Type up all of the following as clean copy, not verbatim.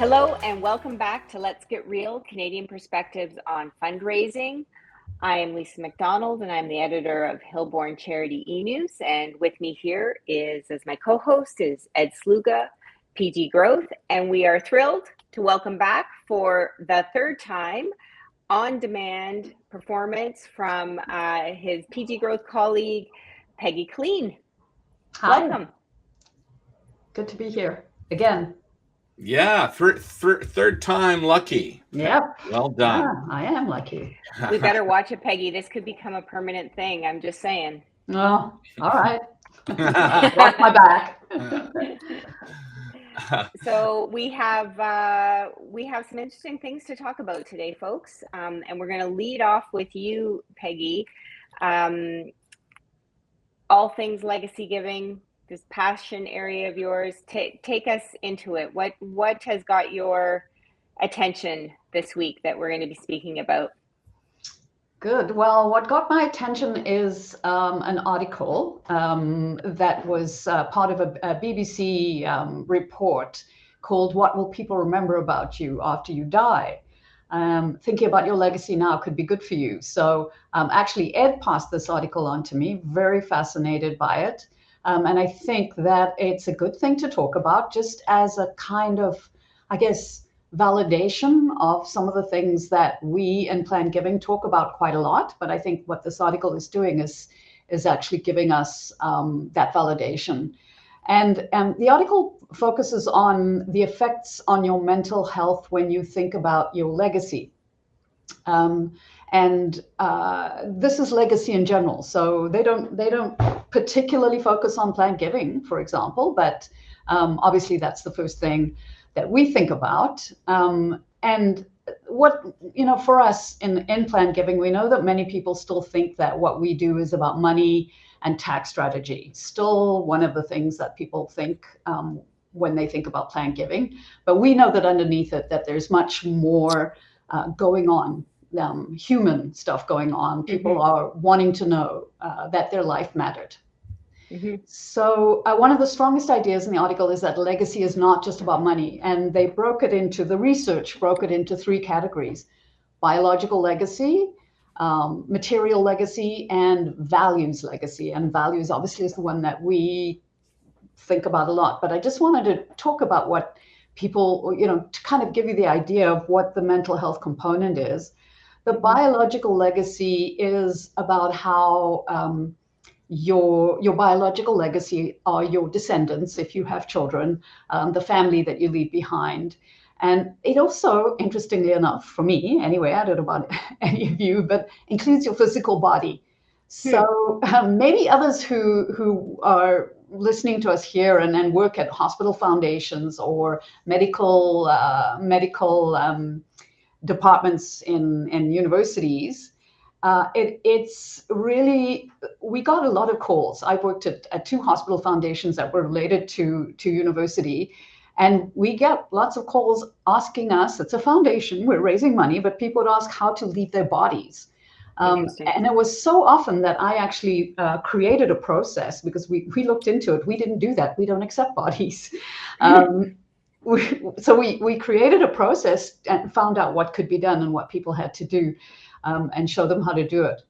Hello and welcome back to Let's Get Real, Canadian Perspectives on Fundraising. I am Lisa McDonald and I'm the editor of Hillborn Charity E-News, and with me here is, as my co-host, is Ed Sluga, PG Growth, and we are thrilled to welcome back for the third time on-demand performance from his PG Growth colleague, Peggy Killeen. Hi. Welcome. Good to be here again. Yeah, third time lucky. Yep. Well done. Yeah, I am lucky. We better watch it, Peggy. This could become a permanent thing. I'm just saying. Oh, all right. Watch my back. So we have some interesting things to talk about today, folks. And we're going to lead off with you, Peggy. All things legacy giving, this passion area of yours. Take us into it. What has got your attention this week that we're going to be speaking about? Good. Well, what got my attention is an article that was part of a BBC report called "What Will People Remember About You After You Die?" Thinking about your legacy now could be good for you. So actually, Ed passed this article on to me, very fascinated by it. And I think that it's a good thing to talk about, just as a kind of, I guess, validation of some of the things that we in Planned Giving talk about quite a lot. But I think what this article is doing is actually giving us that validation. And the article focuses on the effects on your mental health when you think about your legacy. This is legacy in general. So they don't particularly focus on Planned Giving, for example, but obviously that's the first thing that we think about. And what, for us in Planned Giving, we know that many people still think that what we do is about money and tax strategy. Still one of the things that people think when they think about Planned Giving. But we know that underneath it, that there's much more going on. Human stuff going on. People are wanting to know that their life mattered. So one of the strongest ideas in the article is that legacy is not just about money. And the research broke it into three categories: biological legacy, material legacy, and values legacy. And values obviously is the one that we think about a lot. But I just wanted to talk about what people, to kind of give you the idea of what the mental health component is. The biological legacy is about how your biological legacy are your descendants, if you have children, the family that you leave behind. And it also, interestingly enough, for me anyway, I don't know about any of you, but includes your physical body. So maybe others who are listening to us here and work at hospital foundations or medical departments in universities, it's really, we got a lot of calls. I worked at two hospital foundations that were related to university, and we get lots of calls asking us, it's a foundation, we're raising money, but people would ask how to leave their bodies. And it was so often that I actually created a process, because we looked into it. We didn't do that. We don't accept bodies. So we created a process and found out what could be done and what people had to do, and show them how to do it.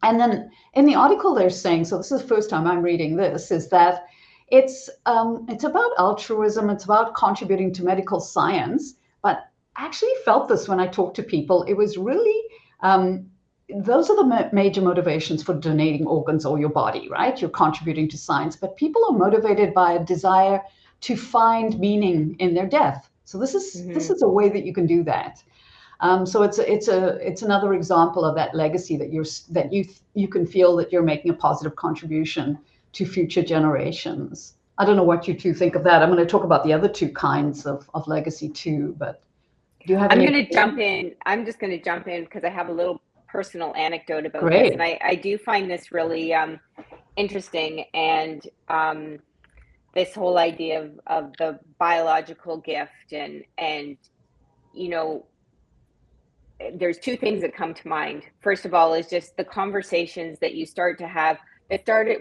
And then in the article they're saying, so this is the first time I'm reading this, is that it's about altruism, it's about contributing to medical science. But I actually felt this when I talked to people. It was really, those are the major motivations for donating organs or your body, right? You're contributing to science, but people are motivated by a desire to find meaning in their death. So this is a way that you can do that. So it's another example of that legacy that you can feel that you're making a positive contribution to future generations. I don't know what you two think of that. I'm going to talk about the other two kinds of legacy too, but do you have I'm going to jump in. I'm just going to jump in because I have a little personal anecdote about this, and I do find this really interesting, and this whole idea of the biological gift, and there's two things that come to mind. First of all is just the conversations that you start to have,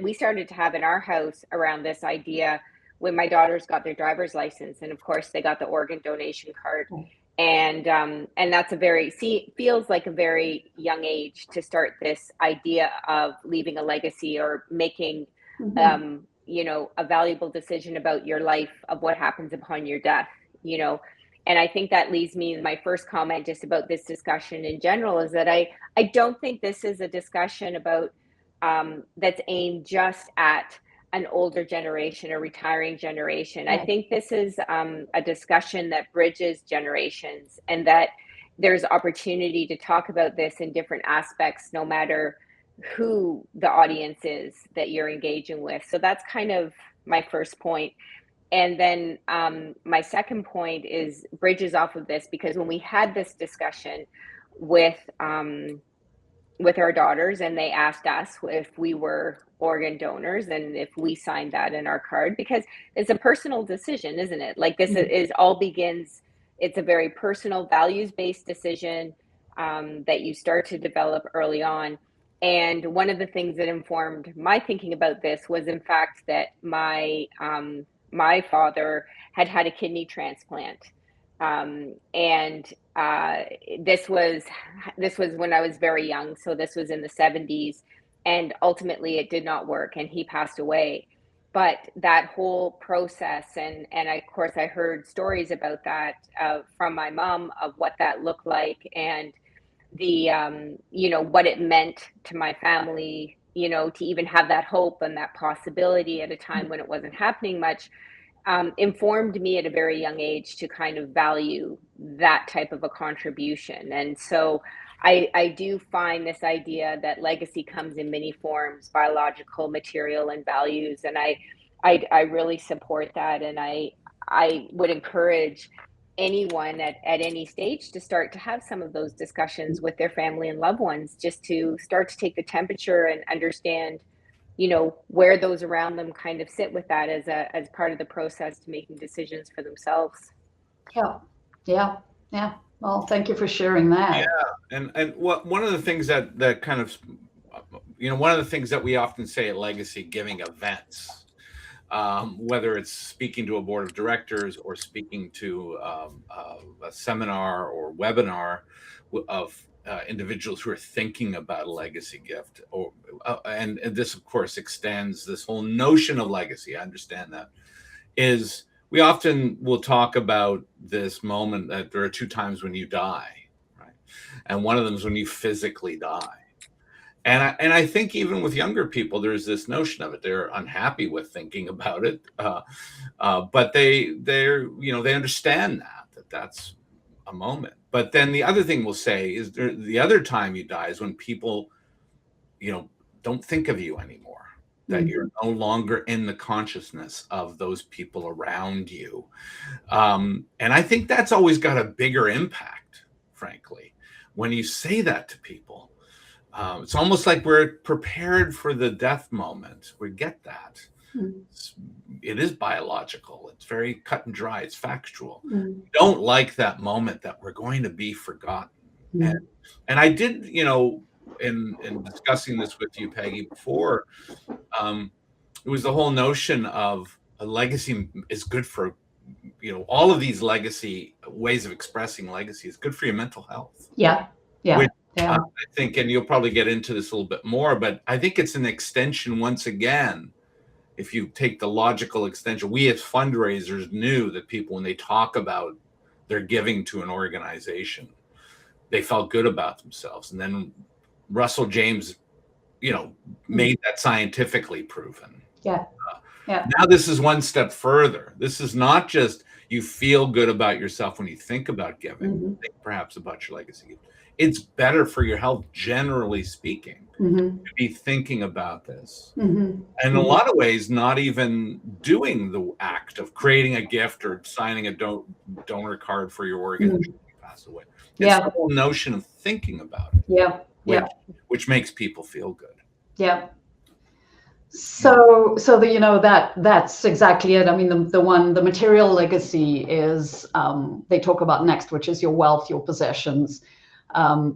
we started to have in our house around this idea when my daughters got their driver's license, and of course they got the organ donation card. And that's feels like a very young age to start this idea of leaving a legacy or making a valuable decision about your life, of what happens upon your death. And I think that leads me to my first comment just about this discussion in general, is that I don't think this is a discussion about that's aimed just at an older generation or retiring generation. Right. I think this is a discussion that bridges generations, and that there's opportunity to talk about this in different aspects, no matter who the audience is that you're engaging with. So that's kind of my first point. And then my second point is bridges off of this, because when we had this discussion with our daughters, and they asked us if we were organ donors and if we signed that in our card, because it's a personal decision, isn't it? Like, this is all begins, it's a very personal, values-based decision that you start to develop early on. And one of the things that informed my thinking about this was, in fact, that my father had a kidney transplant. This was when I was very young. So this was in the 70s, and ultimately it did not work, and he passed away. But that whole process, and of course I heard stories about that from my mom, of what that looked like, and the what it meant to my family, to even have that hope and that possibility at a time when it wasn't happening much. Informed me at a very young age to kind of value that type of a contribution. And so I do find this idea that legacy comes in many forms: biological, material, and values. And I really support that. And I would encourage anyone at any stage to start to have some of those discussions with their family and loved ones, just to start to take the temperature and understand where those around them kind of sit with that as part of the process to making decisions for themselves. Yeah. Well, thank you for sharing that. Yeah, and one of the things that kind of, one of the things that we often say at legacy giving events, whether it's speaking to a board of directors or speaking to a seminar or webinar of individuals who are thinking about a legacy gift, or and this of course extends this whole notion of legacy. I understand that. Is we often will talk about this moment that there are two times when you die, right? And one of them is when you physically die. And I think even with younger people, there's this notion of it. They're unhappy with thinking about it, but they understand that's a moment. But then the other thing we'll say is the other time you die is when people, don't think of you anymore, that you're no longer in the consciousness of those people around you. And I think that's always got a bigger impact, frankly, when you say that to people. It's almost like we're prepared for the death moment. We get that. It is biological. It's very cut and dry. It's factual. We don't like that moment that we're going to be forgotten. And I did, in discussing this with you, Peggy, before, it was the whole notion of a legacy is good for, all of these legacy ways of expressing legacy is good for your mental health. Yeah. Which, I think, and you'll probably get into this a little bit more, but I think it's an extension once again. If you take the logical extension, we as fundraisers knew that people, when they talk about their giving to an organization, they felt good about themselves. And then Russell James, made that scientifically proven. Now this is one step further. This is not just you feel good about yourself when you think about giving, think perhaps about your legacy. It's better for your health, generally speaking, to be thinking about this. And in a lot of ways, not even doing the act of creating a gift or signing a donor card for your organ if you pass away. It's the whole notion of thinking about it, which makes people feel good. So that's exactly it. I mean, the material legacy is they talk about next, which is your wealth, your possessions.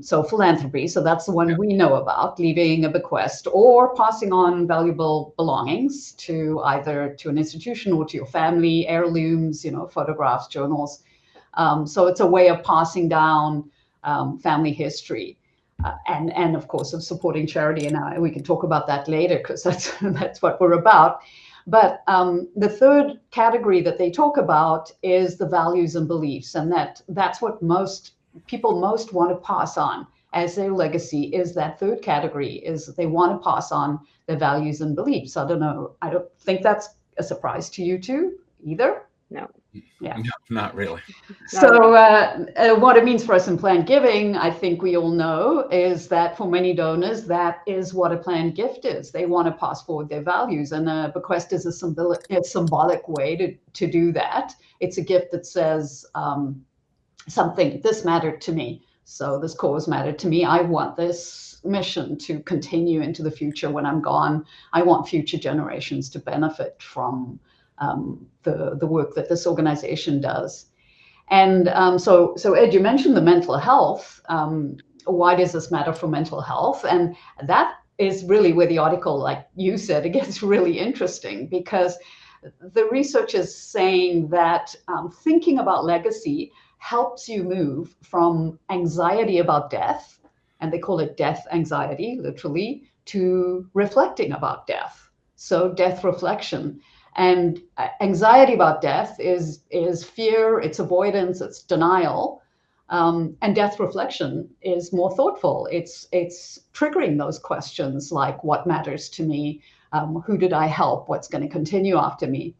So philanthropy, so that's the one we know about, leaving a bequest or passing on valuable belongings to either to an institution or to your family, heirlooms, photographs, journals. So it's a way of passing down family history. And of course of supporting charity, and we can talk about that later because that's what we're about. But the third category that they talk about is the values and beliefs, and that's what most people most want to pass on as their legacy is that third category, is they want to pass on their values and beliefs. I don't think that's a surprise to you two either. No. Yeah. No, not really. So what it means for us in planned giving, I think we all know, is that for many donors, that is what a planned gift is. They want to pass forward their values, and a bequest is a symbolic way to do that. It's a gift that says something, this mattered to me. So this cause mattered to me. I want this mission to continue into the future when I'm gone. I want future generations to benefit from the work that this organization does. And so Ed, you mentioned the mental health. Why does this matter for mental health? And that is really where the article, like you said, it gets really interesting, because the research is saying that thinking about legacy helps you move from anxiety about death, and they call it death anxiety, literally, to reflecting about death. So death reflection. And anxiety about death is fear, it's avoidance, it's denial. And death reflection is more thoughtful. It's triggering those questions like, what matters to me? Who did I help? What's going to continue after me?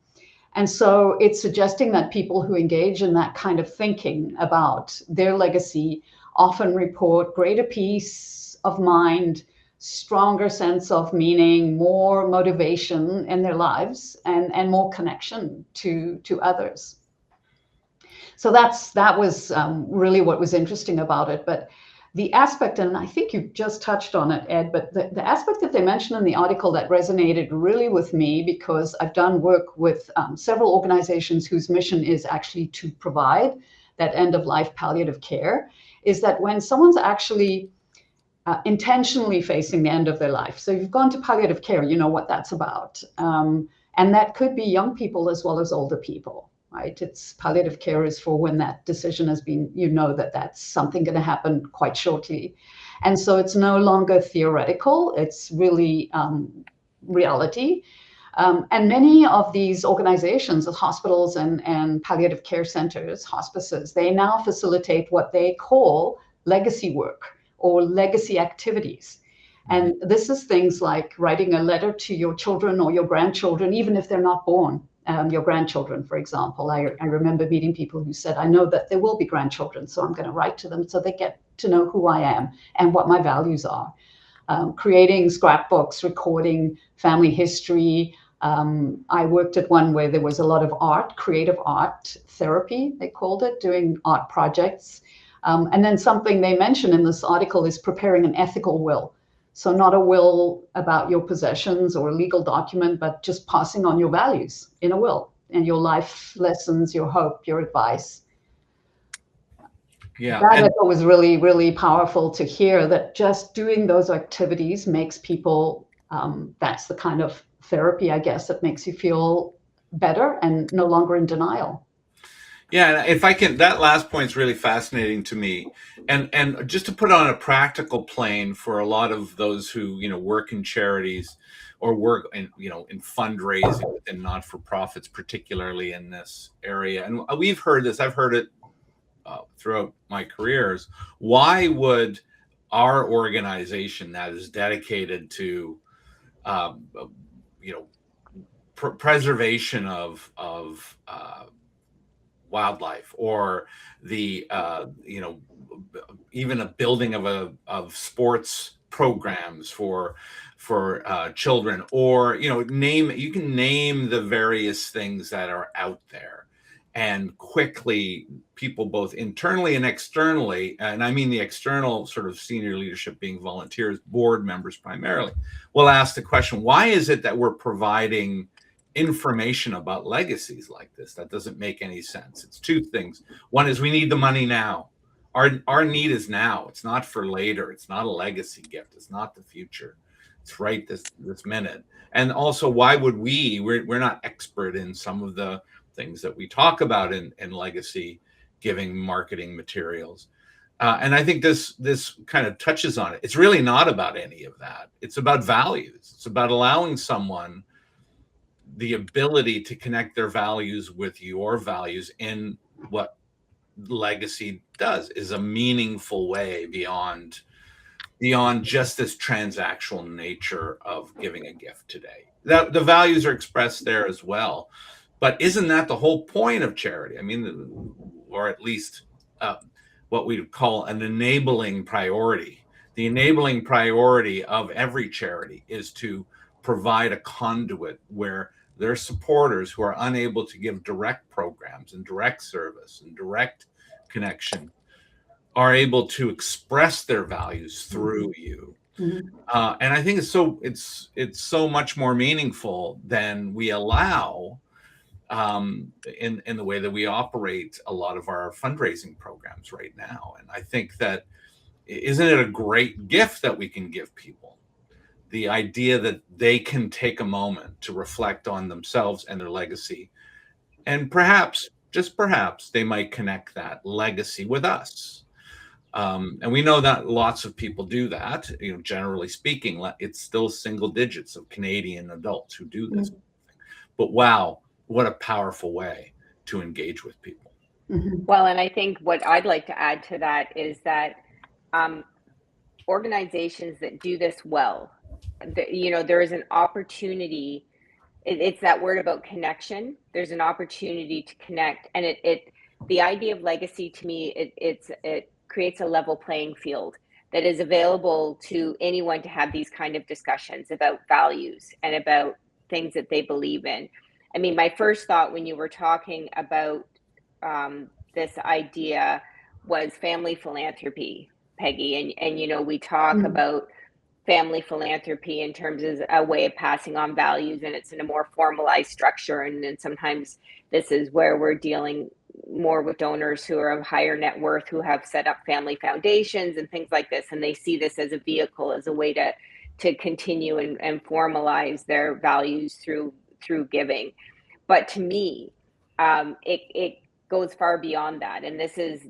And so it's suggesting that people who engage in that kind of thinking about their legacy often report greater peace of mind, stronger sense of meaning, more motivation in their lives, and more connection to others. So that was really what was interesting about it. But the aspect, and I think you just touched on it, Ed, but the aspect that they mentioned in the article that resonated really with me, because I've done work with several organizations whose mission is actually to provide that end-of-life palliative care, is that when someone's actually intentionally facing the end of their life. So you've gone to palliative care, you know what that's about. And that could be young people as well as older people, right? It's palliative care is for when that decision has been, that that's something going to happen quite shortly. And so it's no longer theoretical, it's really reality. And many of these organizations, hospitals and palliative care centers, hospices, they now facilitate what they call legacy work or legacy activities. And this is things like writing a letter to your children or your grandchildren, even if they're not born, your grandchildren, for example. I remember meeting people who said, I know that there will be grandchildren, so I'm going to write to them so they get to know who I am and what my values are. Creating scrapbooks, recording family history. I worked at one where there was a lot of art, creative art therapy, they called it, doing art projects. And then something they mention in this article is preparing an ethical will. So not a will about your possessions or a legal document, but just passing on your values in a will and your life lessons, your hope, your advice. Yeah, that I thought was really, really powerful to hear, that just doing those activities makes people, that's the kind of therapy, I guess, that makes you feel better and no longer in denial. Yeah, if I can, that last point's really fascinating to me. And just to put on a practical plane for a lot of those who, work in charities or work in, in fundraising and not-for-profits, particularly in this area. And we've heard this, I've heard it throughout my careers. Why would our organization that is dedicated to, preservation of wildlife, or the even a building of sports programs for children, or you can name the various things that are out there, and quickly people both internally and externally, and I mean the external sort of senior leadership being volunteers, board members primarily, will ask the question, why is it that we're providing information about legacies like this? That doesn't make any sense. It's two things. One is we need the money now. Our need is now. It's not for later. It's not a legacy gift. It's not the future. It's right this minute. And also, why would we're not expert in some of the things that we talk about in legacy giving marketing materials. And I think this kind of touches on it. It's really not about any of that. It's about values. It's about allowing someone the ability to connect their values with your values in what legacy does, is a meaningful way beyond just this transactional nature of giving a gift today. That the values are expressed there as well. But isn't that the whole point of charity? I mean, or at least what we would call an enabling priority. The enabling priority of every charity is to provide a conduit where their supporters who are unable to give direct programs and direct service and direct connection are able to express their values through you. Mm-hmm. And I think it's so much more meaningful than we allow in the way that we operate a lot of our fundraising programs right now. And I think that, isn't it a great gift that we can give people? The idea that they can take a moment to reflect on themselves and their legacy, and perhaps, just perhaps, they might connect that legacy with us. And we know that lots of people do that. You know, generally speaking, it's still single digits of Canadian adults who do this. Mm-hmm. But wow, what a powerful way to engage with people. Mm-hmm. Well, and I think what I'd like to add to that is that organizations that do this well, there is an opportunity. It's that word about connection. There's an opportunity to connect, and the idea of legacy to me, it creates a level playing field that is available to anyone to have these kind of discussions about values and about things that they believe in. I mean, my first thought when you were talking about this idea was family philanthropy, Peggy, and we talk mm-hmm. about family philanthropy in terms of a way of passing on values, and it's in a more formalized structure. And then sometimes this is where we're dealing more with donors who are of higher net worth, who have set up family foundations and things like this, and they see this as a vehicle, as a way to continue and formalize their values through giving. But to me, it goes far beyond that, and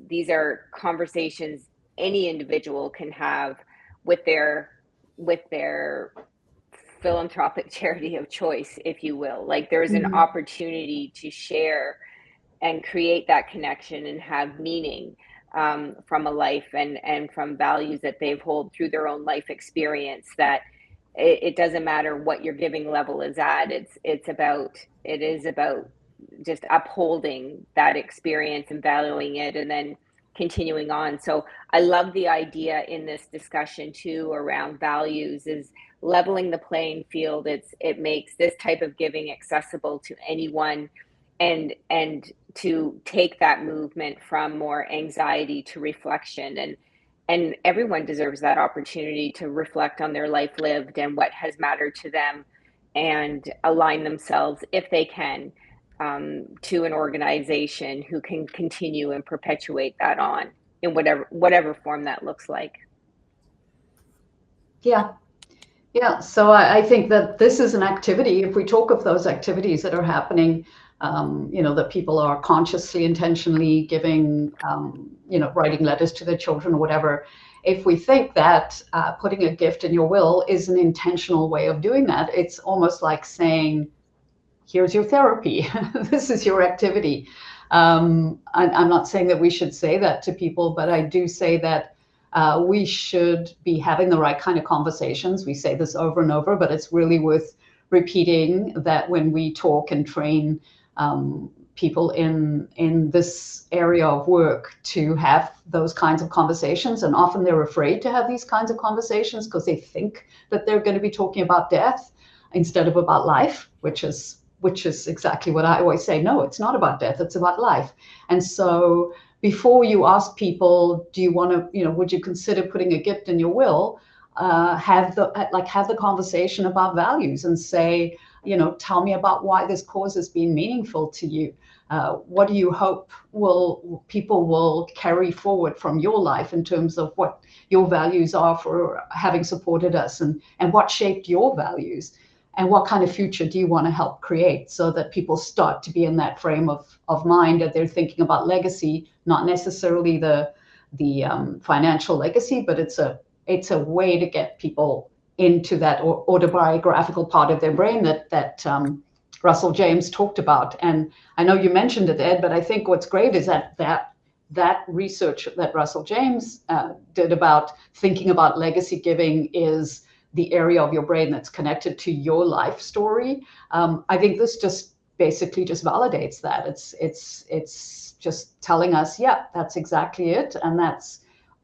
these are conversations any individual can have with their philanthropic charity of choice, if you will. Like, there's mm-hmm. an opportunity to share and create that connection and have meaning from a life and from values that they've hold through their own life experience, that it doesn't matter what your giving level is at. It is about just upholding that experience and valuing it and then continuing on. So I love the idea in this discussion too around values is leveling the playing field. It makes this type of giving accessible to anyone, and to take that movement from more anxiety to reflection, and everyone deserves that opportunity to reflect on their life lived and what has mattered to them, and align themselves, if they can, to an organization who can continue and perpetuate that on in whatever form that looks like. Yeah. So I think that this is an activity. If we talk of those activities that are happening, that people are consciously, intentionally giving, writing letters to their children or whatever. If we think that putting a gift in your will is an intentional way of doing that, it's almost like saying, here's your therapy. This is your activity. I'm not saying that we should say that to people, but I do say that we should be having the right kind of conversations. We say this over and over, but it's really worth repeating that when we talk and train people in this area of work to have those kinds of conversations. And often they're afraid to have these kinds of conversations because they think that they're going to be talking about death instead of about life, which is exactly what I always say. No, it's not about death, it's about life. And so before you ask people, do you want to, would you consider putting a gift in your will, have the conversation about values and say, tell me about why this cause has been meaningful to you. What do you hope people will carry forward from your life in terms of what your values are for having supported us, and what shaped your values, and what kind of future do you want to help create, so that people start to be in that frame of mind that they're thinking about legacy, not necessarily the financial legacy, but it's a way to get people into that autobiographical part of their brain that Russell James talked about. And I know you mentioned it, Ed, but I think what's great is that research that Russell James did about thinking about legacy giving is the area of your brain that's connected to your life story. I think this just basically just validates that. It's just telling us, yeah, that's exactly it. And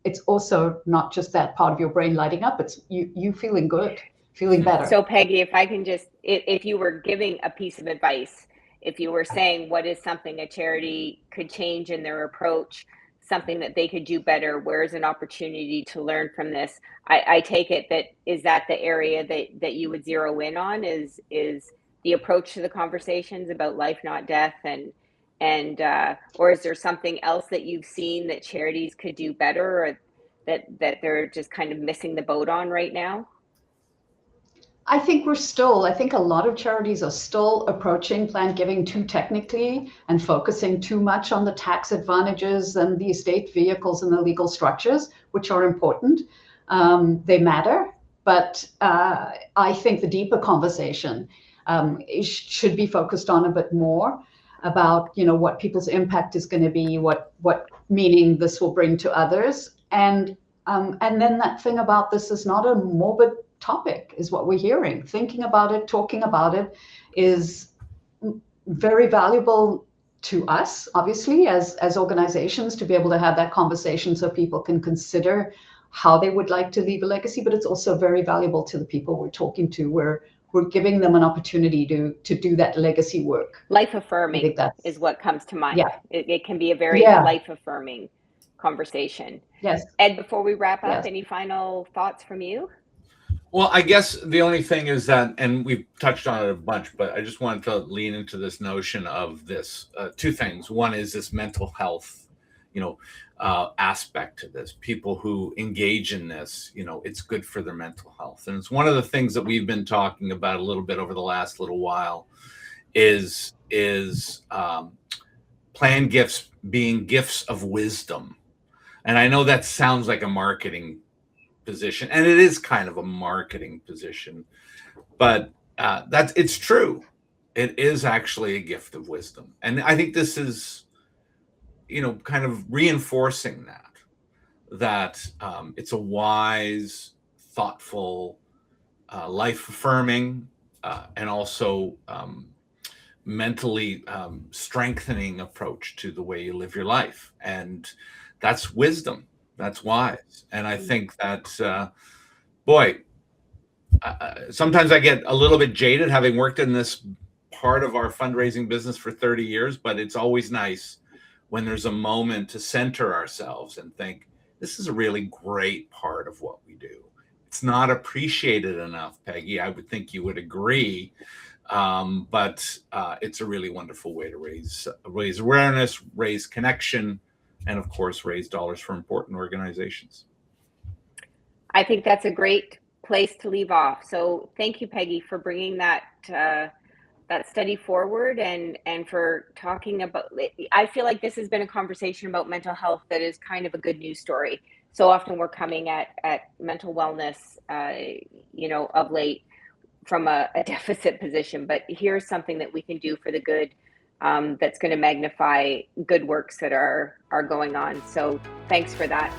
it's also not just that part of your brain lighting up, it's you feeling good, feeling better. So Peggy, if I can just, if you were giving a piece of advice, if you were saying what is something a charity could change in their approach, something that they could do better, where's an opportunity to learn from this, I take it that the area that you would zero in on is the approach to the conversations about life, not death, and or is there something else that you've seen that charities could do better, or that they're just kind of missing the boat on right now? I think a lot of charities are still approaching planned giving too technically and focusing too much on the tax advantages and the estate vehicles and the legal structures, which are important. They matter, but I think the deeper conversation should be focused on a bit more about, what people's impact is going to be, what meaning this will bring to others, and then that thing about this is not a morbid topic, is what we're hearing. Thinking about it, talking about it is very valuable to us, obviously, as organizations, to be able to have that conversation so people can consider how they would like to leave a legacy. But it's also very valuable to the people we're talking to. We're giving them an opportunity to do that legacy work. Life affirming is what comes to mind. Yeah. It can be a very life affirming conversation. Yes. Ed, before we wrap up, any final thoughts from you? Well, I guess the only thing is that, and we've touched on it a bunch, but I just wanted to lean into this notion of this two things. One is this mental health, aspect to this. People who engage in this, it's good for their mental health. And it's one of the things that we've been talking about a little bit over the last little while is planned gifts being gifts of wisdom. And I know that sounds like a marketing position, and it is kind of a marketing position, but it's true. It is actually a gift of wisdom. And I think this is, kind of reinforcing that it's a wise, thoughtful, life affirming, and also mentally strengthening approach to the way you live your life. And that's wisdom. That's wise. And I think that, sometimes I get a little bit jaded having worked in this part of our fundraising business for 30 years, but it's always nice when there's a moment to center ourselves and think, this is a really great part of what we do. It's not appreciated enough, Peggy. I would think you would agree. But it's a really wonderful way to raise awareness, raise connection, and of course, raise dollars for important organizations. I think that's a great place to leave off. So thank you, Peggy, for bringing that study forward and for talking about, I feel like this has been a conversation about mental health that is kind of a good news story. So often we're coming at mental wellness, of late from a deficit position, but here's something that we can do for the good. That's going to magnify good works that are going on. So thanks for that.